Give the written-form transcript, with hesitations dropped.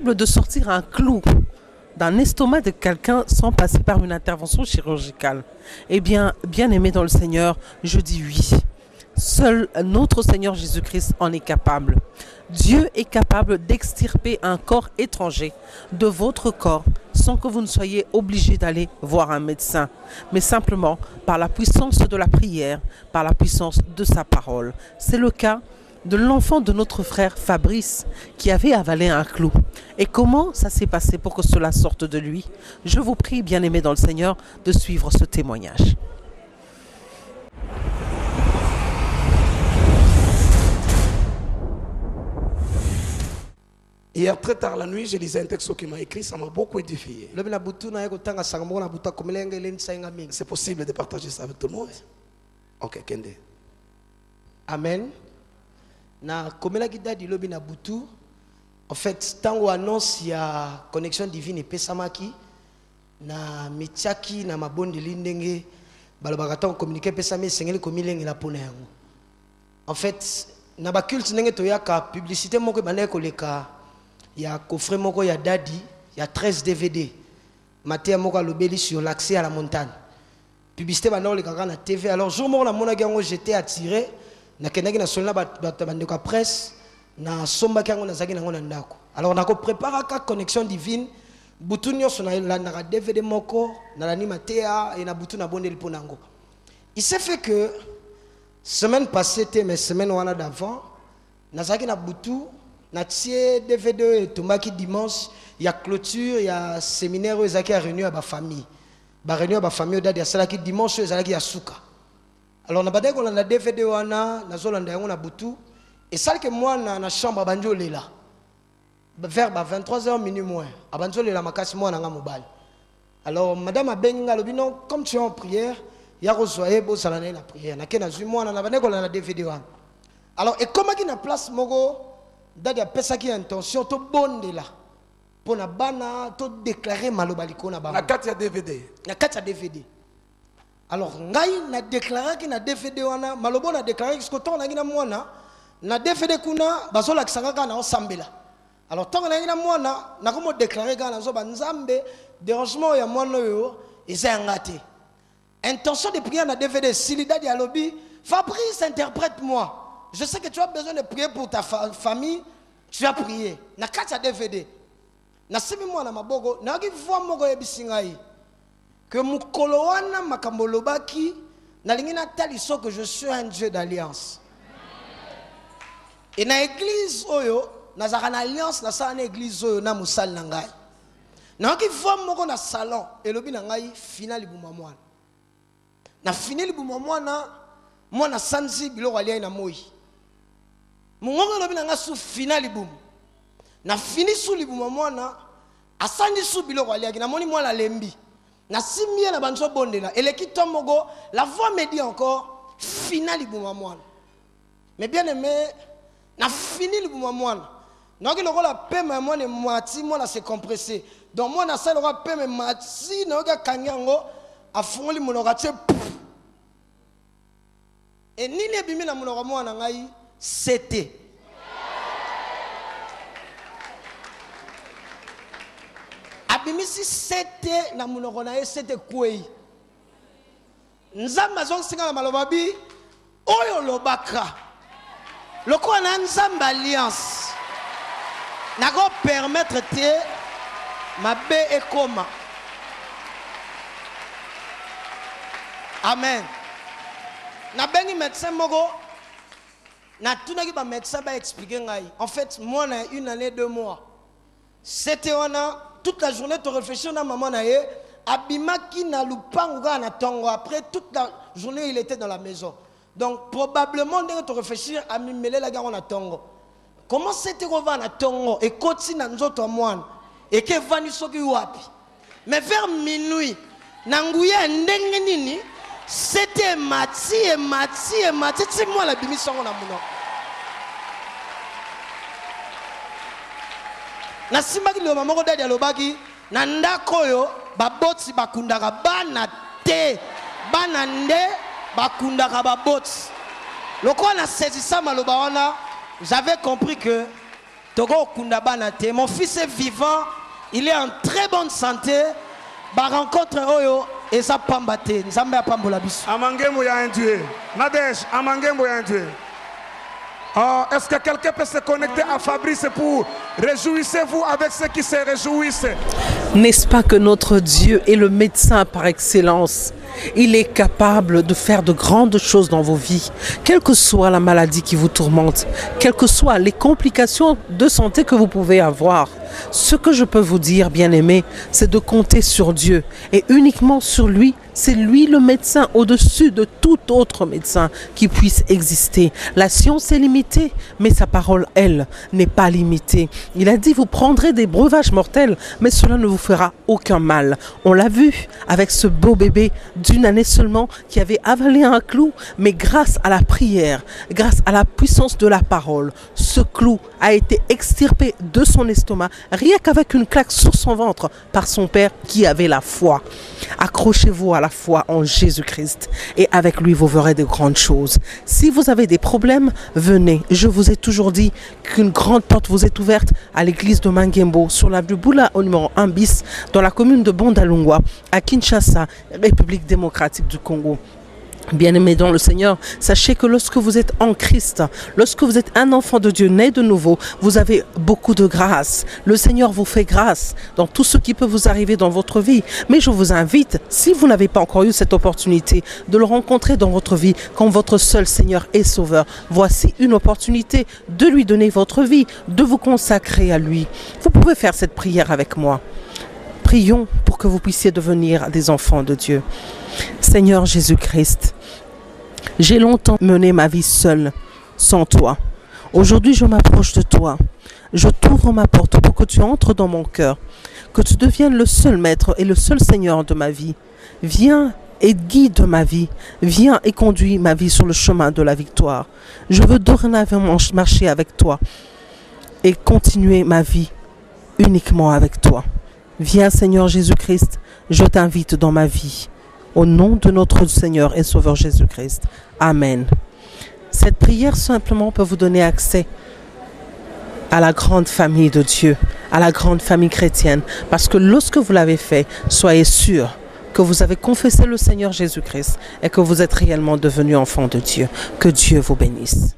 possible de sortir un clou d'un estomac de quelqu'un sans passer par une intervention chirurgicale? Eh bien, bien-aimé dans le Seigneur, je dis oui. Seul notre Seigneur Jésus-Christ en est capable. Dieu est capable d'extirper un corps étranger de votre corps sans que vous ne soyez obligé d'aller voir un médecin, mais simplement par la puissance de la prière, par la puissance de sa parole. C'est le cas de l'enfant de notre frère Fabrice qui avait avalé un clou. Et comment ça s'est passé pour que cela sorte de lui? Je vous prie, bien-aimés dans le Seigneur, de suivre ce témoignage. Hier très tard la nuit, je lisais un texte qui m'a écrit, ça m'a beaucoup édifié. C'est possible de partager ça avec tout le monde? Ok, Kende. Amen. Na komela kidadi lobi na butu. En fait, tango annonce ya connexion divine et pesamaki na michaki na mabondi lindenge balobaka tango communiquer pesami sengeli komilenge la pona yango. En fait, na ba culte ndenge toyaka publicité moko banaye koleka ya coffret moko ya dadi ya 13 DVD. Matéa moko lobeli sur l'accès à la montagne. Publicité banaye koleka na TV. Alors jour moko na mona gango j'étais attiré na kendaki na solna bandeko presse na somba kango na zaki nango na ndako. Alors on a préparé ka connexion divine butu nyonso na DVD moko na la matéa et na butu na bondeli ponango. Il s'est fait que semaine passée mais semaine wana d'avant na zaki na butu na tie DVD et tombaki dimanche il y a clôture il y a séminaire où zaki a réunion à ba famille dadi ya salaki dimanche zalaki ya suka. Alors on a badé qu'on a DVD wana na zolanda yango na butu et ça que moi na chambre banjo lela vers 23h minuit moins abanjo lela makasi moi na nga mobile. Alors madame abenga lobino comme tu es en prière ya rezoyer bo salana na prière na kena zu moi na badé qu'on a DVD wana. Alors et comment qui na place moko dadi a pesa ki intention to bondela pour na bana to déclarer malobaliko na ba na kati ya DVD alors ngai na déclaré ki na DVD wana malobo na déclaré que ton na ngina mwana na DVD kuna bazola kisanga na osambela. Alors tant na ngina mwana na komo déclarer kana zo banzambe dérangement ya mwana yo eza ngate intention de prier na DVD silida di alobi Fabrice interprète-moi. Je sais que tu as besoin de prier pour ta famille, tu as prié na kati DVD na simi mwana mabogo na ki voix moko ebisingai que mukolo wana makambo lobaki nalingi nataliso que je suis un Dieu d'alliance. Et na église oyo nazaka na alliance na sa na église oyo na musal na ngai na ki voix moko na salon elobi na ngai finali buma mwana na finali buma mwana sanzi biloko alia na moi mungongo elobi na ngai su finali bum na fini su libuma mwana asandi su biloko alia na moni mwana lembi na simie na banzo bondela eleki tomogo la voix me dit encore finali buma mwana. Mais bien aimé na fini libuma mwana na ki lokola pema mwana mwati mwana se compressé donc mwana sa lokola pema mati na oka kanyango afungoli monoko tie et nini ebimi na monoko mwana ngai c'était abimisi c'était na munoko na ye c'était kwei nzamba zo singa na maloba bi oyo lobaka lokola na nzamba alliance nako permettre te mabe ekoma. Amen. Na bengi médecin moko na tunaki ba médecin ba expliquer ngai en fait moi na une année 2 mois c'était wana toute la journée tu réfléchis na maman na ye abimaki na lupango na tongo après toute la journée il était dans la maison donc probablement ndenge tu réfléchir à mimele la garo na tongo comment c'était qu'on va na tongo et koti na nzoto mwana et que vani soki wapi mais vers minuit na nguya ndenge nini c'était mati c'est moi la bimi songo na muno na simaki lo mamoko dadi alobaki na ndako yo baboti bakundaka bana te bana nde bakundaka baboti lokola na saisissa maloba wana j'avais compris que Togo Kundabana te. Mon fils est vivant, il est en très bonne santé. Ba rencontre oyo eza pamba te. Nzambe apambola biso. Amangembo ya Dieu. Nadège, amangembo ya Dieu. Est-ce que quelqu'un peut se connecter à Fabrice pour réjouissez-vous avec ceux qui se réjouissent? N'est-ce pas que notre Dieu est le médecin par excellence? Il est capable de faire de grandes choses dans vos vies, quelle que soit la maladie qui vous tourmente, quelles que soient les complications de santé que vous pouvez avoir. Ce que je peux vous dire, bien-aimés, c'est de compter sur Dieu et uniquement sur lui. C'est lui le médecin au-dessus de tout autre médecin qui puisse exister. La science est limitée, mais sa parole, elle, n'est pas limitée. Il a dit, vous prendrez des breuvages mortels, mais cela ne vous fera aucun mal. On l'a vu avec ce beau bébé d'1 année seulement qui avait avalé un clou, mais grâce à la prière, grâce à la puissance de la parole, ce clou a été extirpé de son estomac, rien qu'avec une claque sur son ventre par son père qui avait la foi. Accrochez-vous à la foi en Jésus-Christ et avec lui vous verrez de grandes choses. Si vous avez des problèmes, venez. Je vous ai toujours dit qu'une grande porte vous est ouverte à l'église de Mangembo sur l'avenue Boula au numéro 1 bis dans la commune de Bondalungwa à Kinshasa, République démocratique du Congo. Bien-aimés dans le Seigneur, sachez que lorsque vous êtes en Christ, lorsque vous êtes un enfant de Dieu né de nouveau, vous avez beaucoup de grâce. Le Seigneur vous fait grâce dans tout ce qui peut vous arriver dans votre vie. Mais je vous invite, si vous n'avez pas encore eu cette opportunité de le rencontrer dans votre vie comme votre seul Seigneur et Sauveur, voici une opportunité de lui donner votre vie, de vous consacrer à lui. Vous pouvez faire cette prière avec moi. Prions pour que vous puissiez devenir des enfants de Dieu. Seigneur Jésus-Christ, j'ai longtemps mené ma vie seule, sans toi. Aujourd'hui, je m'approche de toi. Je t'ouvre ma porte pour que tu entres dans mon cœur, que tu deviennes le seul maître et le seul Seigneur de ma vie. Viens et guide ma vie. Viens et conduis ma vie sur le chemin de la victoire. Je veux dorénavant marcher avec toi et continuer ma vie uniquement avec toi. Viens Seigneur Jésus-Christ, je t'invite dans ma vie. Au nom de notre Seigneur et Sauveur Jésus-Christ. Amen. Cette prière simplement peut vous donner accès à la grande famille de Dieu, à la grande famille chrétienne. Parce que lorsque vous l'avez fait, soyez sûr que vous avez confessé le Seigneur Jésus-Christ et que vous êtes réellement devenu enfant de Dieu. Que Dieu vous bénisse.